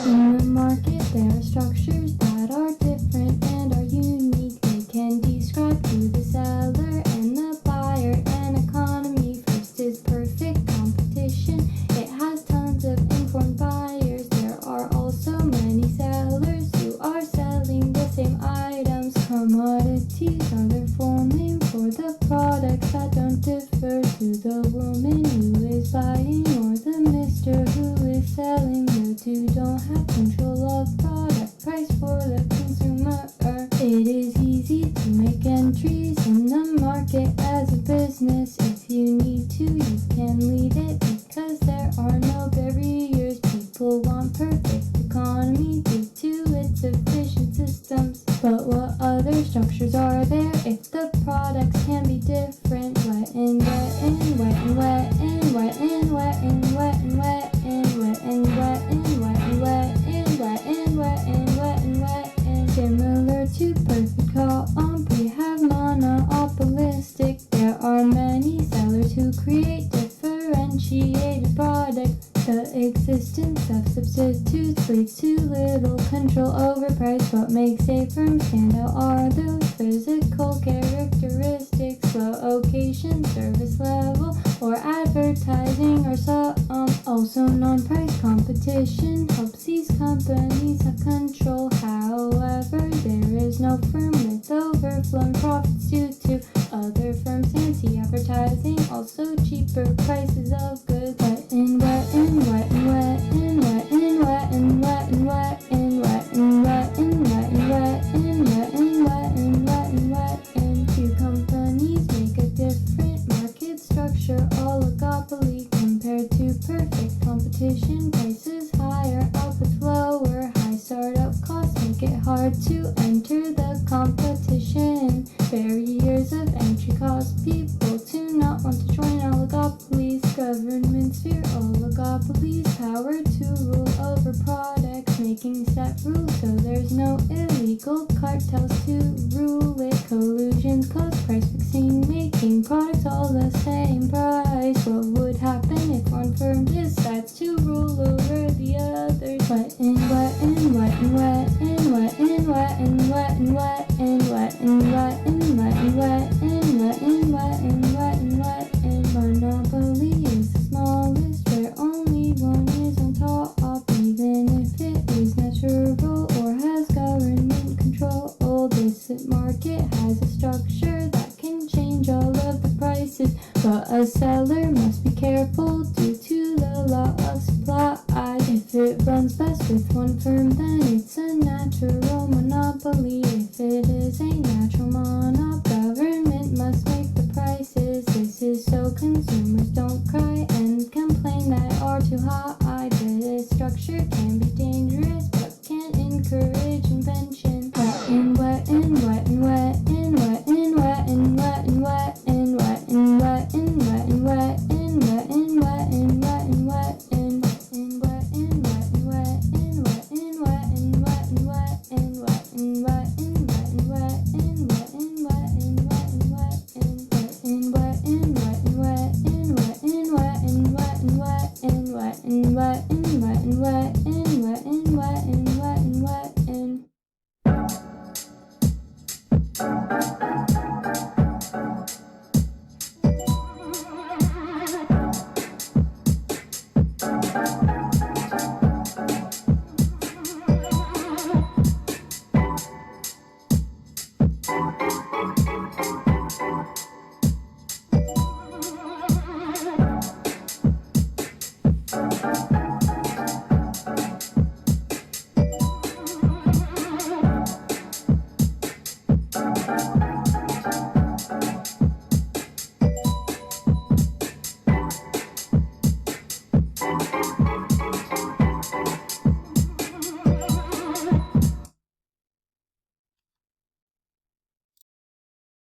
In the market, there are structures that are different and are unique. They can describe to the seller and the buyer an economy. First is perfect competition. It has tons of informed buyers. There are also many sellers who are selling the same items. Commodities are their full name for the products that don't differ to the woman who is buying or the mister who is selling. The two don't have control of product price for the consumer. It is easy to make entries in the market as a business. If you need to, you can lead it because there are no barriers. People want perfect economy due to its efficient systems. But what other structures are there if the products can be different? Whetten, Whetten, Whetten, Whetten, Whetten, Whetten, Whetten, Whetten, Whetten, Whetten, Whetten, Whetten, Whetten, Whetten, Whetten. Similar to perfect comp, we have monopolistic. There are many sellers who create differentiated products. The existence of substitutes leads to little control over price. What makes a firm stand out are those physical characteristics, location, service level, or advertising, or some. Also, non-price competition helps these companies have control. However, there is no firm with overflowing profits due to other firms' anti-advertising. Also, cheaper prices of goods. Whetten, Whetten, Whetten, Whetten, Whetten, Whetten, Whetten, Whetten, Whetten, Whetten, Whetten, Whetten, Whetten, Whetten, Whetten. Two companies make a different market structure. Oligopoly compared to perfect competition. Prices higher, outputs lower. High startup costs make it hard to enter the competition. Barriers of entry cause people to not want to join oligopolies. Governments fear oligopolies. Power to rule over products, making set rules so there's no illegal cartels to rule it. Collusions cause price fixing, making products all the same price. What would happen if one firm decides to rule over the others? Whetten, Whetten, Whetten, Whetten, Whetten, Whetten, Whetten, Whetten, Whetten, Whetten, Whetten, Whetten, Whetten, Whetten, Whetten, Whetten. Monopoly is the smallest, where only one is on top, even if it is natural or has government control. This market has a structure that can change all of the prices, but a seller must be careful due to the law of supply. If it runs best with one firm, then it's a natural monopoly. If it is a natural monop, government must make the prices. This is so consumers don't cry and complain that are too high. But